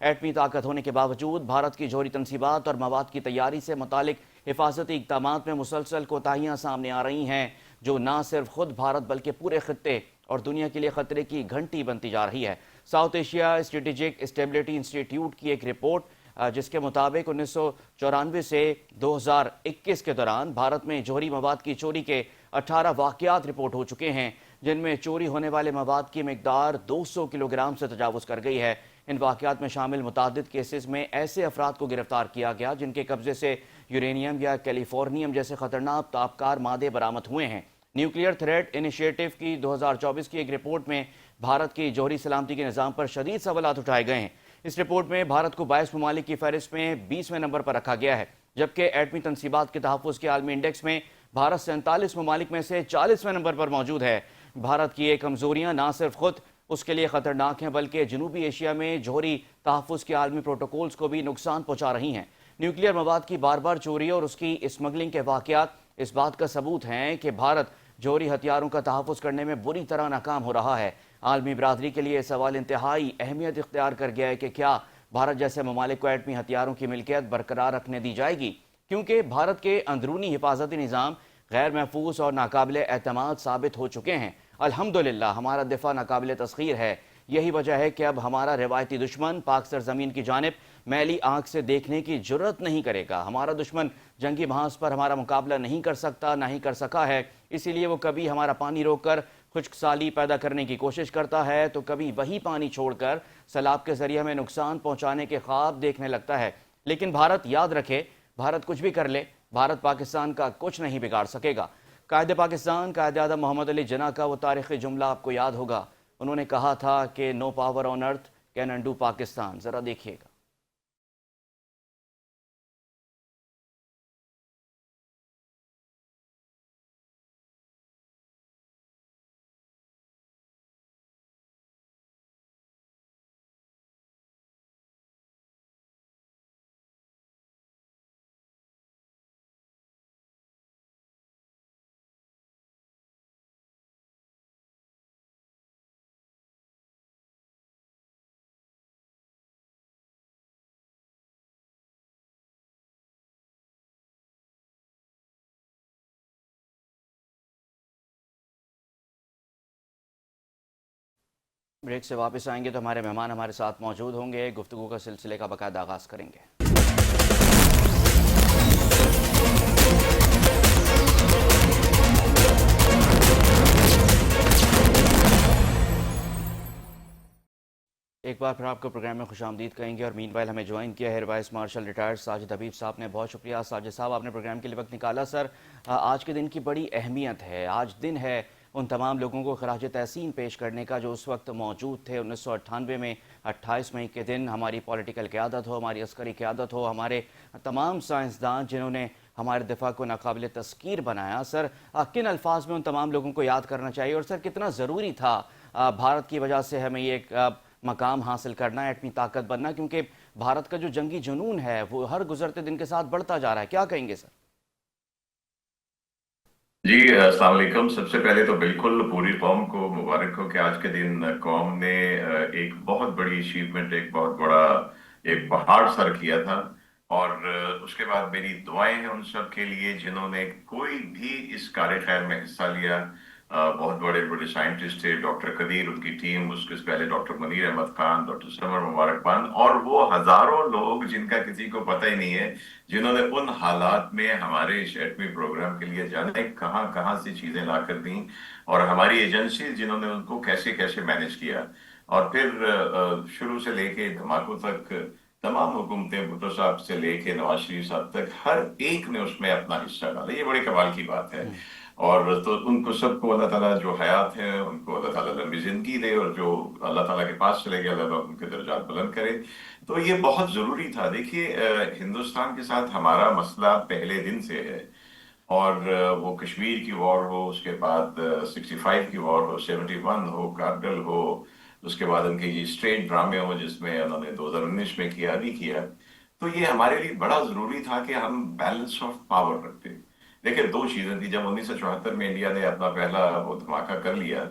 ایٹمی طاقت ہونے کے باوجود بھارت کی جوہری تنصیبات اور مواد کی تیاری سے متعلق حفاظتی اقدامات میں مسلسل کوتاہیاں سامنے آ رہی ہیں، جو نہ صرف خود بھارت بلکہ پورے خطے اور دنیا کے لیے خطرے کی گھنٹی بنتی جا رہی ہے۔ ساؤتھ ایشیا اسٹریٹجک اسٹیبلٹی انسٹی ٹیوٹ کی ایک رپورٹ جس کے مطابق 1994 سے 2021 کے دوران بھارت میں جوہری مواد کی چوری کے 18 واقعات رپورٹ ہو چکے ہیں، جن میں چوری ہونے والے مواد کی مقدار 200 کلو گرام سے تجاوز کر گئی ہے۔ ان واقعات میں شامل متعدد کیسز میں ایسے افراد کو گرفتار کیا گیا جن کے قبضے سے یورینیم یا کیلیفورنیم جیسے خطرناک تابکار مادے برآمد ہوئے ہیں۔ نیوکلیئر تھریٹ انیشیٹو کی 2024 کی ایک رپورٹ میں بھارت کی جوہری سلامتی کے نظام پر شدید سوالات اٹھائے گئے ہیں۔ اس رپورٹ میں بھارت کو 22 ممالک کی فہرست میں 20ویں نمبر پر رکھا گیا ہے، جبکہ ایٹمی تنصیبات کے تحفظ کے عالمی انڈیکس میں بھارت 47 ممالک میں سے 40ویں نمبر پر موجود ہے۔ بھارت کی یہ کمزوریاں نہ صرف خود اس کے لیے خطرناک ہیں بلکہ جنوبی ایشیا میں جوہری تحفظ کے عالمی پروٹوکولز کو بھی نقصان پہنچا رہی ہیں۔ نیوکلیئر مواد کی بار بار چوری اور اس کی اسمگلنگ کے واقعات اس بات کا ثبوت ہیں کہ بھارت جوہری ہتھیاروں کا تحفظ کرنے میں بری طرح ناکام ہو رہا ہے۔ عالمی برادری کے لیے یہ سوال انتہائی اہمیت اختیار کر گیا ہے کہ کیا بھارت جیسے ممالک کو ایٹمی ہتھیاروں کی ملکیت برقرار رکھنے دی جائے گی، کیونکہ بھارت کے اندرونی حفاظتی نظام غیر محفوظ اور ناقابل اعتماد ثابت ہو چکے ہیں۔ الحمدللہ ہمارا دفاع ناقابل تسخیر ہے۔ یہی وجہ ہے کہ اب ہمارا روایتی دشمن پاک سرزمین کی جانب میلی آنکھ سے دیکھنے کی جرت نہیں کرے گا۔ ہمارا دشمن جنگی محاذ پر ہمارا مقابلہ نہیں کر سکتا، نہ ہی کر سکا ہے، اسی لیے وہ کبھی ہمارا پانی روک کر خشک سالی پیدا کرنے کی کوشش کرتا ہے تو کبھی وہی پانی چھوڑ کر سیلاب کے ذریعے ہمیں نقصان پہنچانے کے خواب دیکھنے لگتا ہے۔ لیکن بھارت یاد رکھے، بھارت کچھ بھی کر لے، بھارت پاکستان کا کچھ نہیں بگاڑ سکے گا۔ قائد پاکستان قائد اعظم محمد علی جناح کا وہ تاریخی جملہ آپ کو یاد ہوگا، انہوں نے کہا تھا کہ no power on earth can undo Pakistan. ذرا دیکھیے گا۔ بریک سے واپس آئیں گے تو ہمارے مہمان ہمارے ساتھ موجود ہوں گے، گفتگو کا سلسلے کا باقاعدہ آغاز کریں گے۔ ایک بار پھر آپ کو پروگرام میں خوش آمدید کہیں گے، اور مین وائل ہمیں جوائن کیا ہے vice marshal retired Sajid Habib صاحب نے۔ بہت شکریہ ساجد صاحب، آپ نے پروگرام کے لیے وقت نکالا۔ سر، آج کے دن کی بڑی اہمیت ہے، آج دن ہے ان تمام لوگوں کو خراج تحسین پیش کرنے کا جو اس وقت موجود تھے 1998 میں 28 مئی کے دن۔ ہماری پولیٹیکل قیادت ہو، ہماری عسکری قیادت ہو، ہمارے تمام سائنسدان جنہوں نے ہمارے دفاع کو ناقابل تذکیر بنایا، سر کن الفاظ میں ان تمام لوگوں کو یاد کرنا چاہیے، اور سر کتنا ضروری تھا بھارت کی وجہ سے ہمیں یہ ایک مقام حاصل کرنا، ایٹمی طاقت بننا، کیونکہ بھارت کا جو جنگی جنون ہے وہ ہر گزرتے دن کے ساتھ بڑھتا جا رہا ہے۔ کیا کہیں گے سر؟ جی السلام علیکم۔ سب سے پہلے تو بالکل پوری قوم کو مبارک ہو کہ آج کے دن قوم نے ایک بہت بڑی اچیومنٹ، ایک بہت بڑا ایک پہاڑ سر کیا تھا، اور اس کے بعد میری دعائیں ہیں ان سب کے لیے جنہوں نے کوئی بھی اس کار خیر میں حصہ لیا۔ بہت بڑے بڑے سائنٹسٹ تھے، ڈاکٹر قدیر، ان کی ٹیم، اس کے پہلے ڈاکٹر منیر احمد خان، ڈاکٹر سمر مبارکباد، اور وہ ہزاروں لوگ جن کا کسی کو پتہ ہی نہیں ہے، جنہوں نے ان حالات میں ہمارے اس ایٹمی پروگرام کے لیے جانے کہاں کہاں سے چیزیں لا کر دیں، اور ہماری ایجنسی جنہوں نے ان کو کیسے کیسے مینج کیا، اور پھر شروع سے لے کے دھماکوں تک تمام حکومتیں، بھٹو صاحب سے لے کے نواز شریف صاحب تک، ہر ایک نے اس میں اپنا حصہ ڈالا۔ یہ بڑی کمال کی بات ہے، اور تو ان کو سب کو اللہ تعالیٰ جو حیات ہے ان کو اللہ تعالیٰ لمبی زندگی دے، اور جو اللہ تعالیٰ کے پاس چلے گئے اللہ ان کے درجات بلند کرے۔ تو یہ بہت ضروری تھا۔ دیکھیے ہندوستان کے ساتھ ہمارا مسئلہ پہلے دن سے ہے، اور وہ کشمیر کی وار ہو، اس کے بعد 65 کی وار ہو، 71 ہو، کارگل ہو، اس کے بعد ان کے یہ اسٹریٹ ڈرامے ہو جس میں انہوں نے 2019 میں کیا بھی کیا، تو یہ ہمارے لیے بڑا ضروری تھا کہ ہم بیلنس آف پاور رکھتے۔ دیکھیں دو چیزیں تھیں، جب 1974 میں انڈیا نے اپنا پہلا وہ دھماکہ کر لیا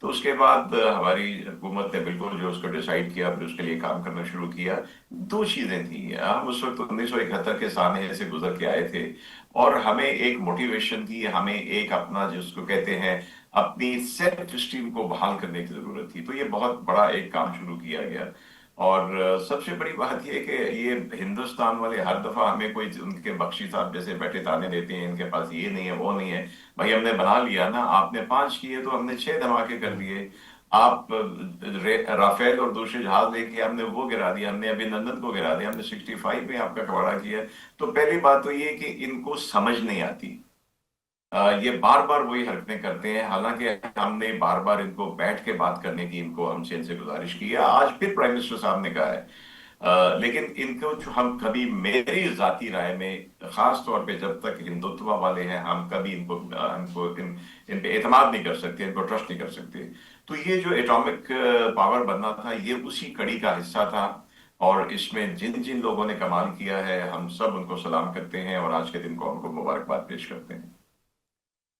تو اس کے بعد ہماری حکومت نے بالکل جو اس کو ڈیسائیڈ کیا، پھر اس کے لیے کام کرنا شروع کیا. دو چیزیں تھیں. ہم اس وقت 1971 کے سامنے سے گزر کے آئے تھے، اور ہمیں ایک موٹیویشن تھی، ہمیں ایک اپنا جس کو کہتے ہیں اپنی سیلف اسٹیم کو بحال کرنے کی ضرورت تھی. تو یہ بہت بڑا ایک کام شروع کیا گیا. اور سب سے بڑی بات یہ کہ یہ ہندوستان والے ہر دفعہ ہمیں کوئی ان کے بخشی صاحب جیسے بیٹھے تانے دیتے ہیں، ان کے پاس یہ نہیں ہے وہ نہیں ہے. بھائی ہم نے بنا لیا نا، آپ نے 5 کیے تو ہم نے 6 دھماکے کر دیے. آپ رافیل اور دوسرے جہاز لے کے ہم نے وہ گرا دیا، ہم نے ابھی نندن کو گرا دیا، ہم نے 65 میں آپ کا کباڑہ کیا. تو پہلی بات تو یہ کہ ان کو سمجھ نہیں آتی. یہ بار بار وہی حرکتیں کرتے ہیں، حالانکہ ہم نے بار بار ان کو بیٹھ کے بات کرنے کی ان سے گزارش کی ہے. آج پھر پرائم منسٹر صاحب نے کہا ہے. لیکن ان کو جو ہم کبھی، میری ذاتی رائے میں خاص طور پہ جب تک ہندوتوا والے ہیں، ہم کبھی ان پہ اعتماد نہیں کر سکتے، ان کو ٹرسٹ نہیں کر سکتے. تو یہ جو ایٹامک پاور بننا تھا یہ اسی کڑی کا حصہ تھا. اور اس میں جن جن لوگوں نے کمال کیا ہے ہم سب ان کو سلام کرتے ہیں، اور آج کے دن کو ہم کو مبارکباد پیش کرتے ہیں.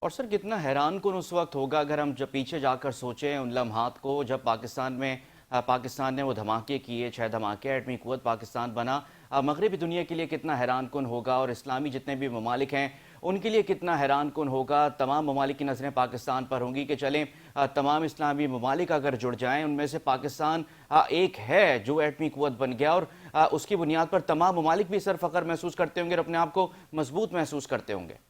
اور سر کتنا حیران کن اس وقت ہوگا اگر ہم جب پیچھے جا کر سوچیں ان لمحات کو جب پاکستان نے وہ دھماکے کیے، 6 دھماکے، ایٹمی قوت پاکستان بنا. مغربی دنیا کے لیے کتنا حیران کن ہوگا، اور اسلامی جتنے بھی ممالک ہیں ان کے لیے کتنا حیران کن ہوگا. تمام ممالک کی نظریں پاکستان پر ہوں گی کہ چلیں تمام اسلامی ممالک اگر جڑ جائیں، ان میں سے پاکستان ایک ہے جو ایٹمی قوت بن گیا، اور اس کی بنیاد پر تمام ممالک بھی سر فخر محسوس کرتے ہوں گے اور اپنے آپ کو مضبوط محسوس کرتے ہوں گے.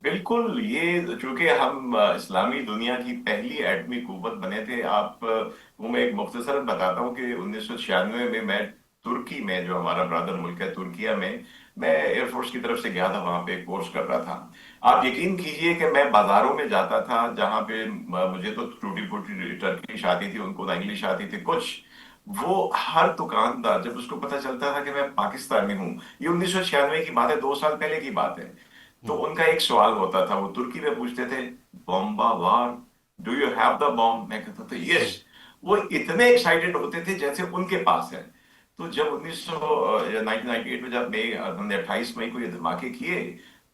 بالکل. یہ چونکہ ہم اسلامی دنیا کی پہلی ایٹمی قوت بنے تھے. آپ کو میں ایک مختصر بتاتا ہوں کہ 1996 میں ترکی میں، جو ہمارا برادر ملک ہے ترکیہ میں ایئر فورس کی طرف سے گیا تھا، وہاں پہ کورس کر رہا تھا. آپ یقین کیجئے کہ میں بازاروں میں جاتا تھا جہاں پہ مجھے تو ٹوٹی پھوٹی ٹرکش آتی تھی، ان کو نہ انگلش آتی تھی کچھ. وہ ہر دکاندار جب اس کو پتہ چلتا تھا کہ میں پاکستانی ہوں، یہ 1996 کی بات ہے، 2 سال پہلے کی بات ہے، تو ان کا ایک سوال ہوتا تھا، وہ ترکی میں پوچھتے تھے بومبا وار do you have the bomb. میں کہتا تھا یس. وہ اتنے ایکسائٹیڈ ہوتے تھے جیسے ان کے پاس ہے. تو جب 1998 میں جب ہم نے 28 مئی کو یہ دھماکے کیے،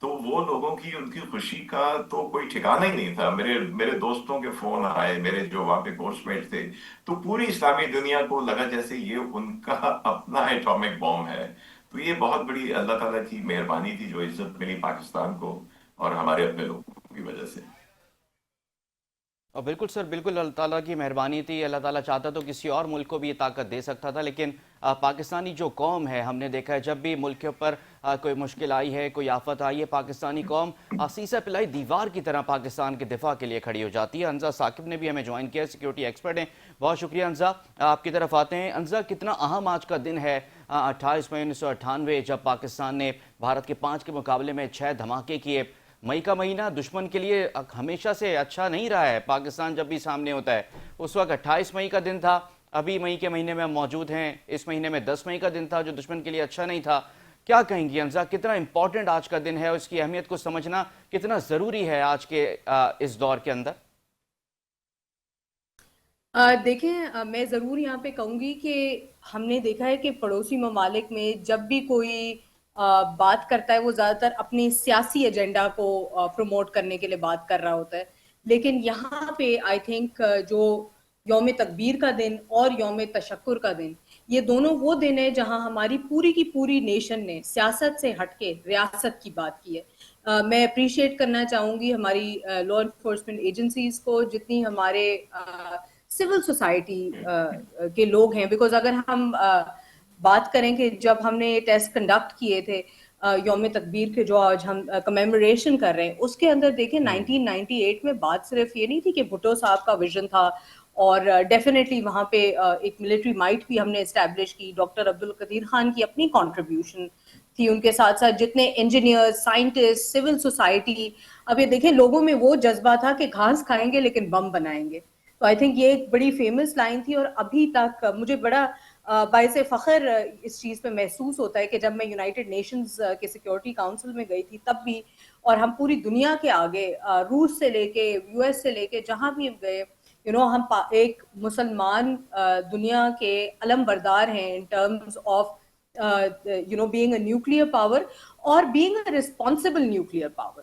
تو وہ لوگوں کی ان کی خوشی کا تو کوئی ٹھکانہ ہی نہیں تھا. میرے دوستوں کے فون آئے، میرے جو وہاں پہ کورس میٹ تھے، تو پوری اسلامی دنیا کو لگا جیسے یہ ان کا اپنا ایٹامک بوم ہے. تو یہ بہت بڑی اللہ تعالیٰ کی مہربانی تھی جو عزت ملی پاکستان کو، اور ہمارے اپنے لوگوں کی وجہ سے. اور بالکل سر، بالکل اللہ تعالیٰ کی مہربانی تھی. اللہ تعالیٰ چاہتا تو کسی اور ملک کو بھی یہ طاقت دے سکتا تھا، لیکن پاکستانی جو قوم ہے، ہم نے دیکھا ہے جب بھی ملک کے اوپر کوئی مشکل آئی ہے، کوئی آفت آئی ہے، پاکستانی قوم سیسہ پلائی دیوار کی طرح پاکستان کے دفاع کے لیے کھڑی ہو جاتی ہے. انزا ثاقب نے بھی ہمیں جوائن کیا، سیکیورٹی ایکسپرٹ ہیں. بہت شکریہ انزا. آپ کی طرف آتے ہیں. انزا، کتنا اہم آج کا دن ہے 28 مئی 1998 جب پاکستان نے بھارت کے 5 کے مقابلے میں 6 دھماکے کیے. مئی کا مہینہ دشمن کے لیے ہمیشہ سے اچھا نہیں رہا ہے. پاکستان جب بھی سامنے ہوتا ہے، اس وقت 28 مئی کا دن تھا. ابھی مئی کے مہینے میں ہم موجود ہیں، اس مہینے میں 10 مئی کا دن تھا جو دشمن کے لیے اچھا نہیں تھا. کیا کہیں گی انزا، کتنا امپورٹنٹ آج کا دن ہے اور اس کی اہمیت کو سمجھنا کتنا ضروری ہے آج کے اس دور کے اندر؟ دیکھیں، میں ضرور یہاں پہ کہوں گی کہ ہم نے دیکھا ہے کہ پڑوسی ممالک میں جب بھی کوئی بات کرتا ہے وہ زیادہ تر اپنی سیاسی ایجنڈا کو پروموٹ کرنے کے لیے بات کر رہا ہوتا ہے. لیکن یہاں پہ آئی تھنک جو یوم تکبیر کا دن اور یوم تشکر کا دن، یہ دونوں وہ دن ہے جہاں ہماری پوری کی پوری نیشن نے سیاست سے ہٹ کے ریاست کی بات کی ہے. میں اپریشیٹ کرنا چاہوں گی ہماری لا انفورسمنٹ ایجنسیز کو، جتنی ہمارے سول سوسائٹی کے لوگ ہیں. بیکاز اگر ہم بات کریں کہ جب ہم نے یہ ٹیسٹ کنڈکٹ کیے تھے یوم تکبیر کے جو آج ہم کمیموریشن کر رہے ہیں، اس کے اندر دیکھیں 1998 میں بات صرف یہ نہیں تھی کہ بھٹو صاحب کا ویژن تھا، اور ڈیفینیٹلی وہاں پہ ایک ملٹری مائٹ بھی ہم نے اسٹیبلش کی. ڈاکٹر عبد القدیر خان کی اپنی کنٹریبیوشن تھی، ان کے ساتھ ساتھ جتنے انجینئر، سائنٹسٹ، سول سوسائٹی. اب یہ دیکھیں لوگوں میں وہ جذبہ تھا کہ گھاس کھائیں گے لیکن بم بنائیں گے. تو آئی تھنک یہ ایک بڑی فیمس لائن تھی، اور ابھی تک مجھے بڑا باعث فخر اس چیز پہ محسوس ہوتا ہے کہ جب میں یونائٹڈ نیشنز کے سیکیورٹی کاؤنسل میں گئی تھی تب بھی، اور ہم پوری دنیا کے آگے روس سے لے کے یو ایس سے لے کے جہاں بھی گئے، ہم ایک مسلمان دنیا کے علم بردار ہیں in terms of being a nuclear power اور being a responsible nuclear power.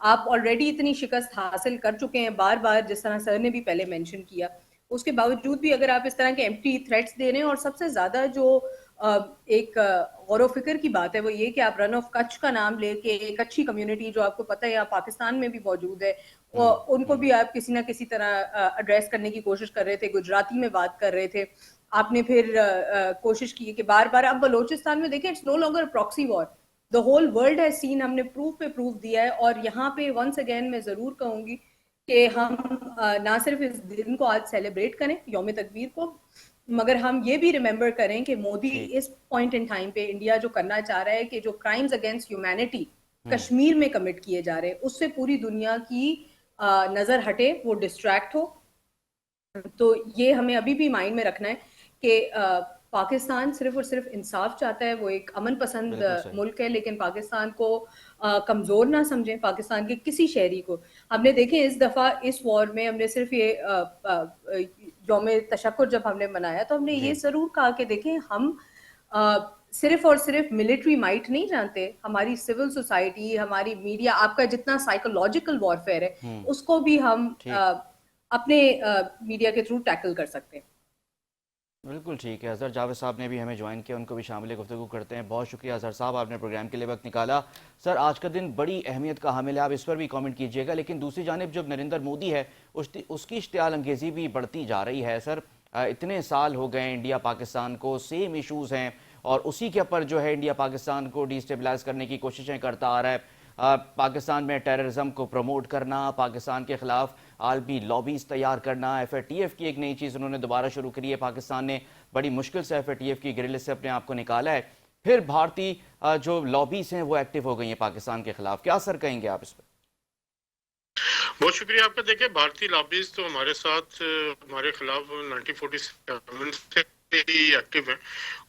آپ آلریڈی اتنی شکست حاصل کر چکے ہیں بار بار، جس طرح سر نے بھی پہلے مینشن کیا. اس کے باوجود بھی اگر آپ اس طرح کے ایمپٹی تھریٹس دے رہے ہیں، اور سب سے زیادہ جو ایک غور و فکر کی بات ہے وہ یہ کہ آپ رن آف کچھ کا نام لے کے ایک اچھی کمیونٹی جو آپ کو پتہ ہے یہاں پاکستان میں بھی موجود ہے، ان کو بھی آپ کسی نہ کسی طرح ایڈریس کرنے کی کوشش کر رہے تھے، گجراتی میں بات کر رہے تھے. آپ نے پھر کوشش کی کہ بار بار اب بلوچستان میں دیکھیں it's no longer proxy war, the whole world has seen, ہم نے پروف پہ پروف دیا ہے. اور یہاں پہ ونس اگین میں ضرور کہوں گی کہ ہم نہ صرف اس دن کو آج سیلیبریٹ کریں یوم تکبیر کو، مگر ہم یہ بھی ریممبر کریں کہ مودی اس پوائنٹ ان ٹائم پہ انڈیا جو کرنا چاہ رہا ہے کہ جو کرائمز اگینسٹ ہیومینٹی کشمیر میں کمٹ کیے جا رہے ہیں اس سے پوری دنیا کی نظر ہٹے، وہ ڈسٹریکٹ ہو. تو یہ ہمیں ابھی بھی مائنڈ میں رکھنا ہے کہ پاکستان صرف اور صرف انصاف چاہتا ہے، وہ ایک امن پسند ملک ہے، لیکن پاکستان کو کمزور نہ سمجھیں، پاکستان کے کسی شہری کو. ہم نے دیکھیں اس دفعہ اس وار میں ہم نے صرف یہ یوم تشکر جب ہم نے منایا تو ہم نے یہ ضرور کہا کہ دیکھیں ہم صرف اور صرف ملٹری مائٹ نہیں جانتے، ہماری سول سوسائٹی، ہماری میڈیا، آپ کا جتنا سائیکولوجیکل وارفیئر ہے اس کو بھی ہم اپنے میڈیا کے تھرو ٹیکل کر سکتے ہیں. بالکل ٹھیک ہے. اظہر جاوید صاحب نے بھی ہمیں جوائن کیا، ان کو بھی شامل گفتگو کرتے ہیں. بہت شکریہ اظہر صاحب، آپ نے پروگرام کے لیے وقت نکالا. سر آج کا دن بڑی اہمیت کا حامل ہے، آپ اس پر بھی کامنٹ کیجئے گا. لیکن دوسری جانب جب نریندر مودی ہے اس کی اشتعال انگیزی بھی بڑھتی جا رہی ہے. سر اتنے سال ہو گئے انڈیا پاکستان کو، سیم ایشوز ہیں، اور اسی کے اوپر جو ہے انڈیا پاکستان کو ڈی اسٹیبلائز کرنے کی کوششیں کرتا آ رہا ہے. پاکستان میں ٹیررزم کو پروموٹ کرنا، پاکستان کے خلاف عالمی لابیز تیار کرنا. FATF کی ایک نئی چیز انہوں نے دوبارہ شروع کری ہے. پاکستان نے بڑی مشکل سے FATF کی گرل سے اپنے آپ کو نکالا ہے. پھر بھارتی جو لابیز ہیں وہ ایکٹیو ہو گئی ہیں پاکستان کے خلاف. کیا سر کہیں گے آپ اس پہ؟ بہت شکریہ آپ کا. دیکھیں بھارتی لابیز تو ہمارے ساتھ ہمارے خلاف 1947 سے ہی ایکٹیو ہیں،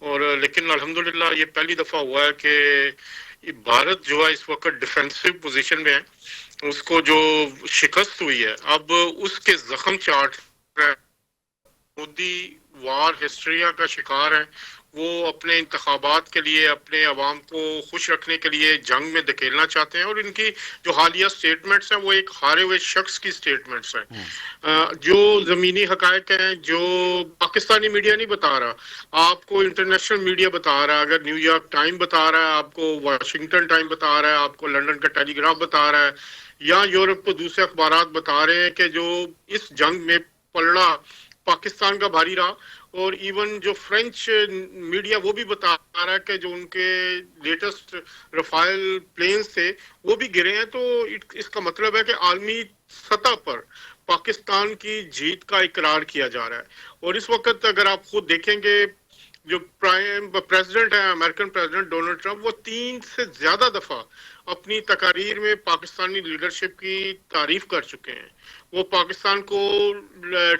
اور لیکن الحمدللہ یہ پہلی دفعہ ہوا ہے کہ بھارت جو ہے اس وقت ڈیفینسو پوزیشن میں ہے. اس کو جو شکست ہوئی ہے اب اس کے زخم چاٹ مودی وار ہسٹریا کا شکار ہے. وہ اپنے انتخابات کے لیے اپنے عوام کو خوش رکھنے کے لیے جنگ میں دھکیلنا چاہتے ہیں، اور ان کی جو حالیہ سٹیٹمنٹس ہیں وہ ایک ہارے ہوئے شخص کی سٹیٹمنٹس ہیں. جو زمینی حقائق ہیں جو پاکستانی میڈیا نہیں بتا رہا، آپ کو انٹرنیشنل میڈیا بتا رہا ہے. اگر نیو یارک ٹائم بتا رہا ہے آپ کو، واشنگٹن ٹائم بتا رہا ہے آپ کو، لندن کا ٹیلی گراف بتا رہا ہے، یا یورپ کو دوسرے اخبارات بتا رہے ہیں کہ جو اس جنگ میں پلڑا پاکستان کا بھاری رہا. اور ایون جو فرینچ میڈیا وہ بھی بتا رہا ہے کہ جو ان کے لیٹسٹ رفائل پلینز تھے وہ بھی گرے ہیں. تو اس کا مطلب ہے کہ عالمی سطح پر پاکستان کی جیت کا اقرار کیا جا رہا ہے. اور اس وقت اگر آپ خود دیکھیں گے جو پریزیڈنٹ ہے امریکن پریزیڈنٹ ڈونلڈ ٹرمپ، وہ 3 سے زیادہ دفعہ اپنی تقاریر میں پاکستانی لیڈرشپ کی تعریف کر چکے ہیں. وہ پاکستان کو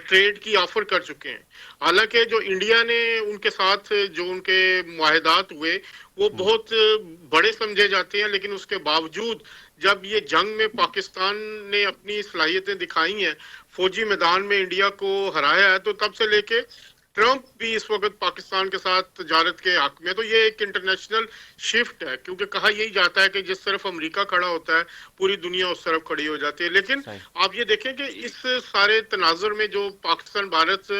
ٹریڈ کی آفر کر چکے ہیں. حالانکہ جو انڈیا نے ان کے ساتھ جو ان کے معاہدات ہوئے وہ بہت بڑے سمجھے جاتے ہیں، لیکن اس کے باوجود جب یہ جنگ میں پاکستان نے اپنی صلاحیتیں دکھائی ہیں، فوجی میدان میں انڈیا کو ہرایا ہے، تو تب سے لے کے ٹرمپ بھی اس وقت پاکستان کے ساتھ تجارت کے حق میں. تو یہ ایک انٹرنیشنل شفٹ ہے، کیونکہ کہا یہی جاتا ہے کہ جس طرف امریکہ کھڑا ہوتا ہے پوری دنیا اس طرف کھڑی ہو جاتی ہے. لیکن آپ یہ دیکھیں کہ اس سارے تناظر میں جو پاکستان بھارت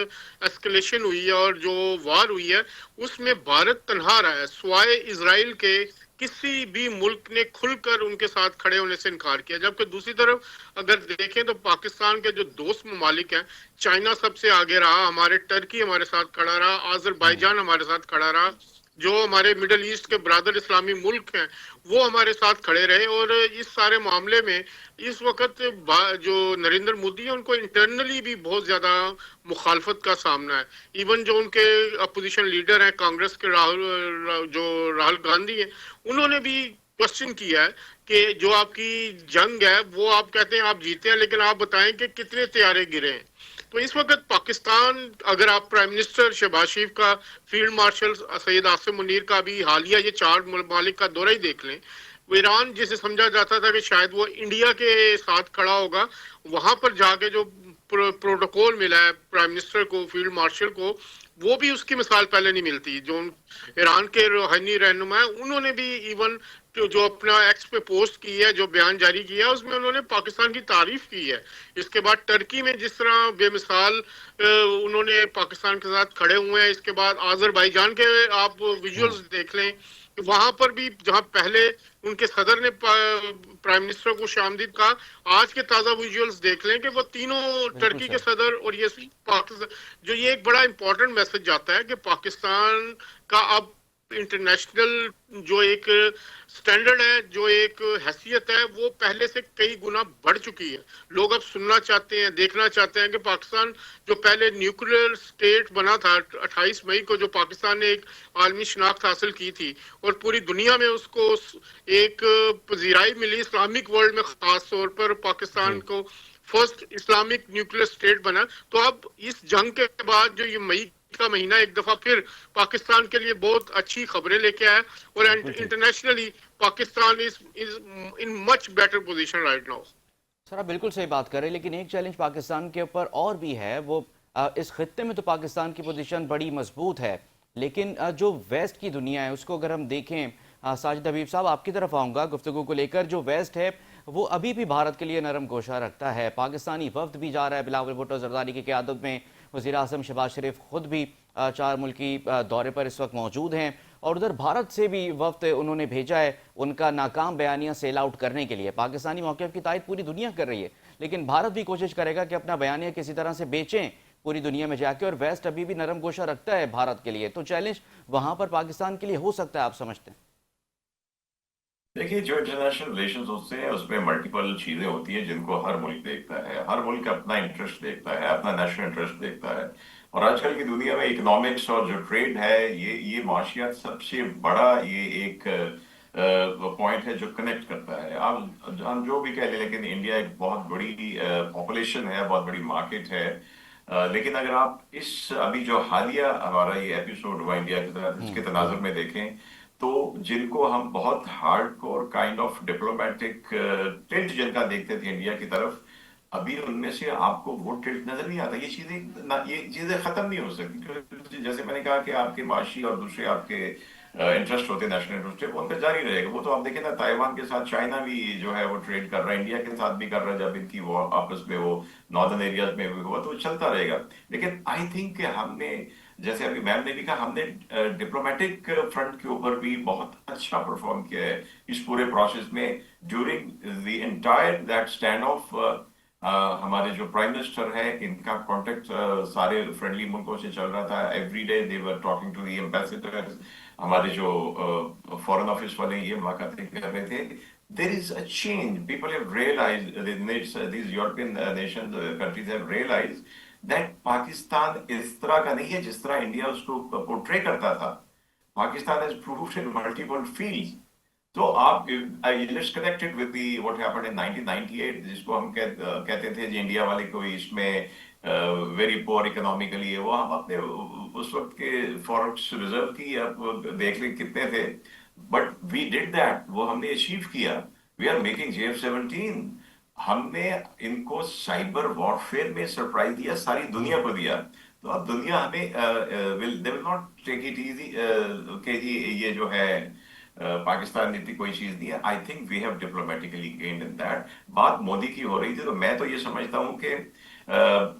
اسکلیشن ہوئی ہے اور جو وار ہوئی ہے اس میں بھارت تنہا رہا ہے، سوائے اسرائیل کے کسی بھی ملک نے کھل کر ان کے ساتھ کھڑے ہونے سے انکار کیا. جبکہ دوسری طرف اگر دیکھیں تو پاکستان کے جو دوست ممالک ہیں، چائنا سب سے آگے رہا، ہمارے ٹرکی ہمارے ساتھ کھڑا رہا، آذربائیجان ہمارے ساتھ کھڑا رہا، جو ہمارے مڈل ایسٹ کے برادر اسلامی ملک ہیں وہ ہمارے ساتھ کھڑے رہے. اور اس سارے معاملے میں اس وقت جو نریندر مودی ہیں ان کو انٹرنلی بھی بہت زیادہ مخالفت کا سامنا ہے. ایون جو ان کے اپوزیشن لیڈر ہیں کانگریس کے راہل گاندھی ہیں، انہوں نے بھی کوشچن کیا ہے کہ جو آپ کی جنگ ہے وہ آپ کہتے ہیں آپ جیتے ہیں، لیکن آپ بتائیں کہ کتنے طیارے گرے ہیں. تو اس وقت پاکستان، اگر آپ پرائم منسٹر شہباز شریف کا، فیلڈ مارشل سید عاصم منیر کا بھی حالیہ یہ 4 ممالک کا دورہ ہی دیکھ لیں، وہ ایران جسے سمجھا جاتا تھا کہ شاید وہ انڈیا کے ساتھ کھڑا ہوگا، وہاں پر جا کے جو پروٹوکول ملا ہے پرائم منسٹر کو، فیلڈ مارشل کو، وہ بھی اس کی مثال پہلے نہیں ملتی. جو ایران کے روحانی رہنما ہیں انہوں نے بھی ایون جو اپنا ایکس پہ پوسٹ کی ہے, جو بیان جاری کیا ہے, اس میں انہوں نے پاکستان کی تعریف کی ہے. اس کے بعد ٹرکی میں جس طرح بے مثال انہوں نے پاکستان کے ساتھ کھڑے ہوئے ہیں. اس کے بعد آذربائیجان کے آپ ویژولز دیکھ لیں, وہاں پر بھی جہاں پہلے ان کے صدر نے پرائم منسٹر کو خوش آمدید کہا, آج کے تازہ ویژولز دیکھ لیں کہ وہ تینوں ٹرکی کے صدر اور یہ پاکستان, جو یہ ایک بڑا امپورٹنٹ میسج جاتا ہے کہ پاکستان کا اب انٹرنیشنل جو ایک سٹینڈرڈ ہے, جو ایک حیثیت ہے, وہ پہلے سے کئی گنا بڑھ چکی ہے. لوگ اب سننا چاہتے ہیں, دیکھنا چاہتے ہیں کہ پاکستان جو پہلے نیوکلیئر سٹیٹ بنا تھا 28 مئی کو, جو پاکستان نے ایک عالمی شناخت حاصل کی تھی اور پوری دنیا میں اس کو ایک پذیرائی ملی, اسلامک ورلڈ میں خاص طور پر پاکستان کو فرسٹ اسلامک نیوکلیئر سٹیٹ بنا. تو اب اس جنگ کے بعد جو یہ مئی کا مہینہ ایک دفعہ پھر پاکستان کے لیے بہت اچھی خبریں لے کے آیا, اور internationally Pakistan is in much better position right now. سر آپ بالکل صحیح بات کر رہے ہیں, لیکن ایک چیلنج پاکستان کے اوپر اور بھی ہے. وہ اس خطے میں تو پاکستان کی پوزیشن بڑی مضبوط ہے, لیکن جو ویسٹ کی دنیا ہے اس کو اگر ہم دیکھیں, ساجد حبیب صاحب آپ کی طرف آؤں گا گفتگو کو لے کر. جو ویسٹ ہے وہ ابھی بھی بھارت کے لیے نرم گوشہ رکھتا ہے. پاکستانی وفد بھی جا رہا ہے بلاول بھٹو زرداری کی قیادت میں. وزیر اعظم شہباز شریف خود بھی 4 ملکی دورے پر اس وقت موجود ہیں, اور ادھر بھارت سے بھی وفد انہوں نے بھیجا ہے ان کا ناکام بیانیہ سیل آؤٹ کرنے کے لیے. پاکستانی موقف کی تائید پوری دنیا کر رہی ہے, لیکن بھارت بھی کوشش کرے گا کہ اپنا بیانیہ کسی طرح سے بیچیں پوری دنیا میں جا کے, اور ویسٹ ابھی بھی نرم گوشہ رکھتا ہے بھارت کے لیے. تو چیلنج وہاں پر پاکستان کے لیے ہو سکتا ہے, آپ سمجھتے ہیں؟ دیکھیے, جو انٹرنیشنل ریلیشنز ہوتے ہیں اس میں ملٹیپل چیزیں ہوتی ہیں جن کو ہر ملک دیکھتا ہے. ہر ملک اپنا انٹرسٹ دیکھتا ہے, اپنا نیشنل انٹرسٹ دیکھتا ہے. اور آج کل کی دنیا میں اکنامکس اور جو ٹریڈ ہے, یہ معاشیات سب سے بڑا یہ ایک پوائنٹ ہے جو کنیکٹ کرتا ہے. آپ ہم جو بھی کہہ لیں, لیکن انڈیا ایک بہت بڑی پاپولیشن ہے, بہت بڑی مارکیٹ ہے. لیکن اگر آپ اس ابھی جو حالیہ ہمارا یہ ایپیسوڈ ہوا انڈیا کے اس کے تناظر میں دیکھیں, تو جن کو ہم بہت hard core kind of diplomatic tilt جن کا دیکھتے تھے انڈیا کی طرف, ابھی ان میں سے آپ کو وہ ٹلٹ نظر نہیں آتا. یہ چیزیں ختم نہیں ہو سکتی. جیسے میں نے کہا کہ آپ کے معاشی اور دوسرے آپ کے انٹرسٹ ہوتے ہیں, نیشنل انٹرسٹ, وہ ان کا جاری رہے گا. وہ تو آپ دیکھیں نا, تائیوان کے ساتھ چائنا بھی جو ہے وہ ٹریڈ کر رہا ہے, انڈیا کے ساتھ بھی کر رہا ہے. جب ان کی وہ آپس میں وہ ناردرن ایریاز میں ہوا تو چلتا رہے گا. لیکن آئی تھنک کہ ہم نے, جیسے ابھی میم نے بھی کہا, ہم نے ڈپلومیٹک فرنٹ کے اوپر بھی بہت اچھا پرفارم کیا ہے اس پورے پروسیس میں. During the entire that stand of, ہمارے جو پرائم منسٹر ہے ان کا کانٹیکٹ سارے فرینڈلی ملکوں سے چل رہا تھا. Every day they were talking to the ambassadors. ہمارے جو فورن آفس والے یہ ملاقاتیں کر رہے تھے. There is a change. People have realized, these European nations, countries have realized that Pakistan اس طرح کا نہیں ہے جس طرح انڈیا اس کو پورٹرے کرتا تھا. Pakistan has proved in multiple fields. تو آپ let's connect it with the what happened in 1998, جس کو ہم کہتے تھے جی انڈیا والے کوئی اس میں ویری پور اکنامیکلی ہے. وہ ہم اپنے اس وقت کے فورکس ریزرو کی آپ دیکھ لیں کتنے تھے, بٹ وی ڈیڈ دیٹ, وہ ہم نے اچیو کیا. We are making JF-17. ہم نے ان کو سائبر وارفیئر میں سرپرائز دیا, ساری دنیا کو دیا. تو اب دنیا ہمیں they will not take it easy کہ جی یہ جو ہے پاکستان اتنی کوئی چیز نہیں ہے. I think we have diplomatically gained in that. بات مودی کی ہو رہی تھی, تو میں تو یہ سمجھتا ہوں کہ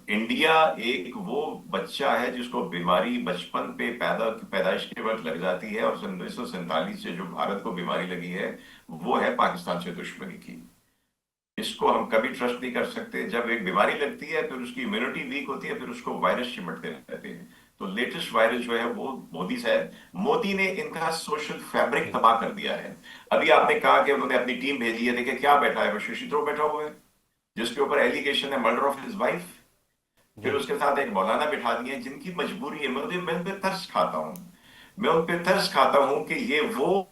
انڈیا ایک وہ بچہ ہے جس کو بیماری بچپن پہ پیدائش کے وقت لگ جاتی ہے, اور 1947 سے جو بھارت کو بیماری لگی ہے وہ ہے پاکستان سے دشمنی کی. اس کو ہم کبھی ٹرسٹ نہیں کر سکتے. جب ایک بیماری لگتی ہے پھر اس کی امیونٹی ویک ہوتی ہے, پھر اس کو وائرس چمٹتے رہتے ہیں. تو لیٹسٹ وائرس جو ہے وہ مودی سے ہے. مودی نے ان کا سوشل فیبرک تباہ کر دیا ہے. ابھی آپ نے کہا کہ انہوں نے اپنی ٹیم بھیجی ہے, دیکھیں کیا بیٹھا ہے, وہ ششی تھرور بیٹھا ہوا ہے جس کے اوپر ایلیگیشن ہے مرڈر آف ہز وائف. پھر اس کے ساتھ ایک مولانا بٹھا دیے جن کی مجبوری ہے. میں ان پہ ترس کھاتا ہوں, میں ان پہ ترس کھاتا ہوں کہ یہ وہ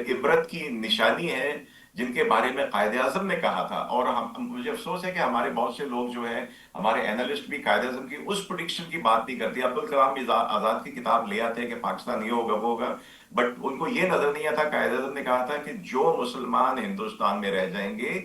عبرت کی نشانی ہے جن کے بارے میں قائد اعظم نے کہا تھا. اور مجھے افسوس ہے کہ ہمارے بہت سے لوگ جو ہیں, ہمارے اینالسٹ بھی قائد اعظم کی اس پریڈکشن کی بات نہیں کرتے. عبدالکلام آزاد کی کتاب لے آتے ہیں کہ پاکستان یہ ہوگا وہ ہوگا, بٹ ان کو یہ نظر نہیں آتا. قائد اعظم نے کہا تھا کہ جو مسلمان ہندوستان میں رہ جائیں گے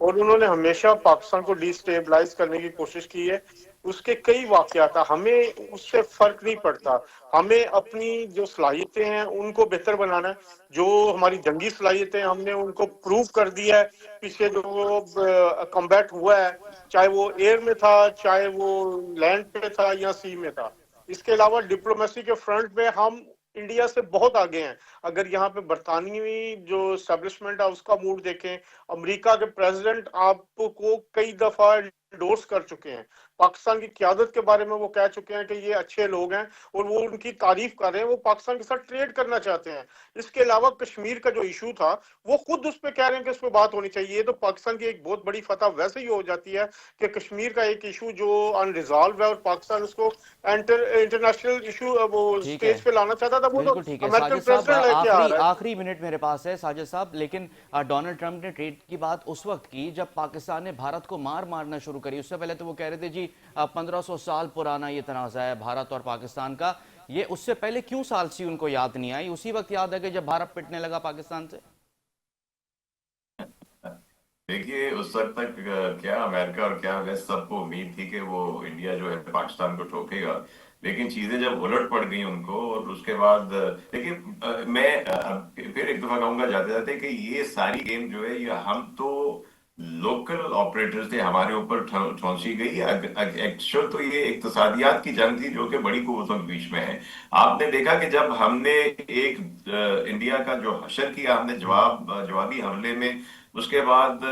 اور انہوں نے ہمیشہ پاکستان کو ڈیسٹیبلائز کرنے کی کوشش کی ہے. اس کے کئی واقعات ہیں, ہمیں اس سے فرق نہیں پڑتا, ہمیں اپنی جو صلاحیتیں ہیں ان کو بہتر بنانا ہے. جو ہماری جنگی صلاحیتیں ہم نے ان کو پروو کر دیا ہے پیچھے جو کمبیٹ ہوا ہے, چاہے وہ ایئر میں تھا, چاہے وہ لینڈ پہ تھا یا سی میں تھا. اس کے علاوہ ڈپلومیسی کے فرنٹ میں ہم انڈیا سے بہت آگے ہیں. اگر یہاں پہ برطانوی جو اسٹیبلشمنٹ ہے اس کا موڈ دیکھیں, امریکہ کے پریزیڈنٹ آپ کو کئی دفعہ انڈورس کر چکے ہیں, پاکستان کی قیادت کے بارے میں وہ کہہ چکے ہیں کہ یہ اچھے لوگ ہیں اور وہ ان کی تعریف کر رہے ہیں, وہ پاکستان کے ساتھ ٹریڈ کرنا چاہتے ہیں. اس کے علاوہ کشمیر کا جو ایشو تھا وہ خود اس پہ کہہ رہے ہیں کہ اس پہ بات ہونی چاہیے. تو پاکستان کی ایک بہت بڑی فتح ویسے ہی ہو جاتی ہے کہ کشمیر کا ایک ایشو جو ان ریزالو ہے اور پاکستان اس کو انٹرنیشنل ایشو وہ ٹھیک ہے, اسٹیج پہ لانا چاہتا تھا, وہ تو بالکل ٹھیک ہے. امریکن ساجد صاحب پریزیڈنٹ لے کے آ رہا ہے. آخری منٹ میرے پاس ہے ساجد صاحب, لیکن ڈونلڈ ٹرمپ نے ٹریڈ کی بات اس وقت کی جب پاکستان نے بھارت کو مارنا شروع کری. اس سے پہلے تو وہ کہہ رہے تھے جی 1500 سال پرانا یہ تنازع ہے بھارت اور پاکستان کا. یہ اس سے پہلے کیوں سالسی ان کو یاد نہیں آئی, اسی وقت یاد ہے کہ جب بھارت پٹنے لگا پاکستان سے؟ دیکھیے اس وقت تک کیا امریکہ اور کیا ویسٹ سب کو امید تھی کہ وہ انڈیا جو ہے پاکستان کو ٹھوکے گا, لیکن چیزیں جب الٹ پڑ گئی ان کو, اور اس کے بعد دیکھیے میں پھر ایک دفعہ کہوں گا جاتے جاتے کہ یہ ساری گیم جو ہے یہ ہم تو لوکل آپریٹر تھے, ہمارے اوپر ٹھونسی گئی. ایکچوئل تو یہ اقتصادیات کی جنگ تھی جو کہ بڑی قوتوں کے بیچ میں ہے. آپ نے دیکھا کہ جب ہم نے ایک انڈیا کا جو حشر کیا ہم نے جوابی حملے میں, اس کے بعد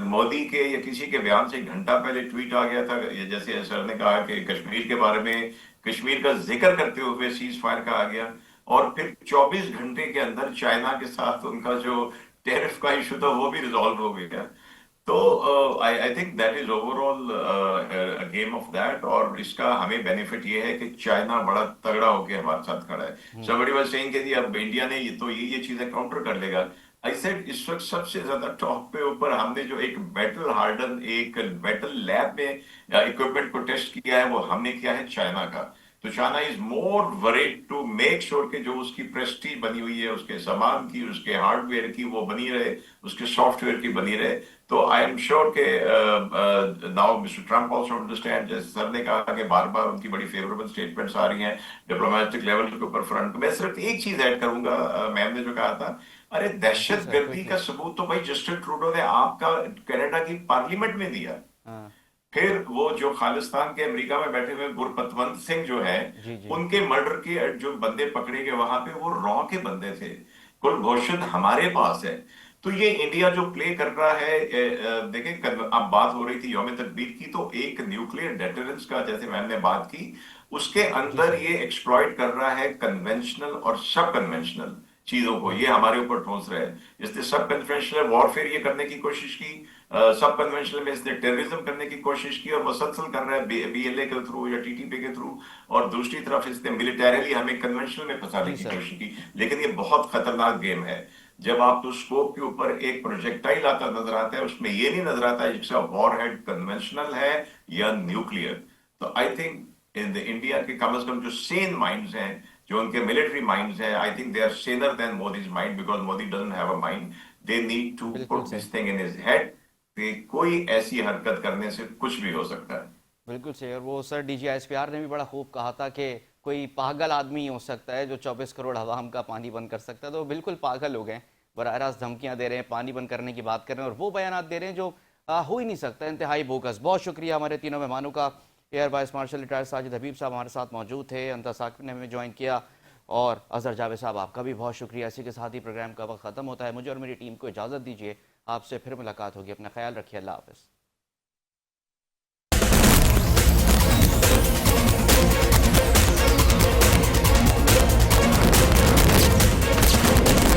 مودی کے یا کسی کے بیان سے ایک گھنٹہ پہلے ٹویٹ آ گیا تھا, جیسے سر نے کہا کہ کشمیر کے بارے میں کشمیر کا ذکر کرتے ہوئے سیز فائر کا آ گیا, اور پھر 24 گھنٹے کے اندر چائنا کے ساتھ ان کا جو ٹیرف کا ایشو تھا وہ بھی ریزالو ہو گیا. تو I think that is over all game of that, اور اس کا ہمیں بینیفٹ یہ ہے کہ چائنا بڑا تگڑا ہو کے ہمارے ساتھ کھڑا ہے. somebody was saying کہ جی اب انڈیا نے تو یہ چیزیں کاؤنٹر کر لے گا. I said اس وقت سب سے زیادہ ٹاپ پہ اوپر ہم نے جو ایک بیٹل ہارڈن ایک بیٹل لیب میں اکوپمنٹ کو ٹیسٹ کیا ہے وہ ہم نے کیا ہے چائنا کا. تو China is more word to make sure کہ جو اس کی پریسٹیج بنی ہوئی ہے, اس کے سامان کی, اس کے ہارڈ ویئر کی وہ بنی رہے, اس کے سافٹ ویئر کی بنی رہے. تو آئی ایم شیور کہ now mister Trump also understand, جیسے سر نے کہا کہ بار بار ان کی بڑی فیوریبل اسٹیٹمنٹس آ رہی ہیں ڈپلومیٹک لیول کے اوپر فرنٹ. میں صرف ایک چیز ایڈ کروں گا, میم نے جو کہا تھا, ارے دہشت گردی کا ثبوت تو بھائی جسٹن ٹروڈو نے آپ کا کینیڈا کی پارلیمنٹ میں دیا. پھر وہ جو خالستان کے امریکہ میں بیٹھے ہوئے گرپتونت سنگھ جو ہیں ان کے مرڈر کے جو بندے پکڑے گئے وہاں پہ وہ را کے بندے تھے. کلبھوشن ہمارے پاس ہے. تو یہ انڈیا جو پلے کر رہا ہے, دیکھیں اب بات ہو رہی تھی یوم تدبیر کی, تو ایک نیوکلیئر ڈیٹرنس کا جیسے میں نے بات کی, اس کے اندر یہ ایکسپلائٹ کر رہا ہے کنونشنل اور سب کنونشنل چیزوں کو, یہ ہمارے اوپر ٹھونس رہے ہیں. اس نے سب کنونشنل وارفیئر یہ کرنے کی کوشش کی, سب کنونشنل میں اس نے ٹیررزم کرنے کی کوشش کی اور مسلسل کر رہا ہے بی ایل اے کے تھرو یا ٹی ٹی پی کے تھرو, اور دوسری طرف اس نے ملیٹریلی ہمیں کنونشنل میں پھنسانے کی کوشش کی. لیکن یہ بہت خطرناک گیم ہے. جب آپ تو اسکوپ کے اوپر ایک پروجیکٹائل آتا نظر آتا ہے, اس میں یہ نہیں نظر آتا ہے اس کا وار ہیڈ کنونشنل ہے یا نیوکلیئر. تو آئی تھنک انڈیا کے کم از کم جو سین مائنڈز ہیں, جو ان کے ملٹری مائنڈز ہیں, I think they are saner than Modi's mind, because Modi doesn't have a mind. They need to put this thing in his head کہ کوئی ایسی حرکت کرنے سے کچھ بھی ہو سکتا ہے. بالکل صحیح. اور وہ سر ڈی جی ایس پی آر نے بھی بڑا خوب کہا تھا کہ کوئی پاگل آدمی ہو سکتا ہے جو 24 کروڑ عوام کا پانی بند کر سکتا ہے. تو وہ بالکل پاگل لوگ ہیں, براہ راست دھمکیاں دے رہے ہیں, پانی بند کرنے کی بات کر رہے ہیں, اور وہ بیانات دے رہے ہیں جو ہو ہی نہیں سکتا, انتہائی بوگس. بہت شکریہ ہمارے تینوں مہمانوں کا. Air vice marshal retired Sajid Habib صاحب ہمارے ساتھ موجود تھے, انتا ثاقب نے ہمیں جوائن کیا, اور اظہر جاوید صاحب آپ کا بھی بہت شکریہ. اسی کے ساتھ ہی پروگرام کا وقت ختم ہوتا ہے. مجھے اور میری ٹیم کو اجازت دیجیے, آپ سے پھر ملاقات ہوگی. اپنا خیال رکھیے. اللہ حافظ.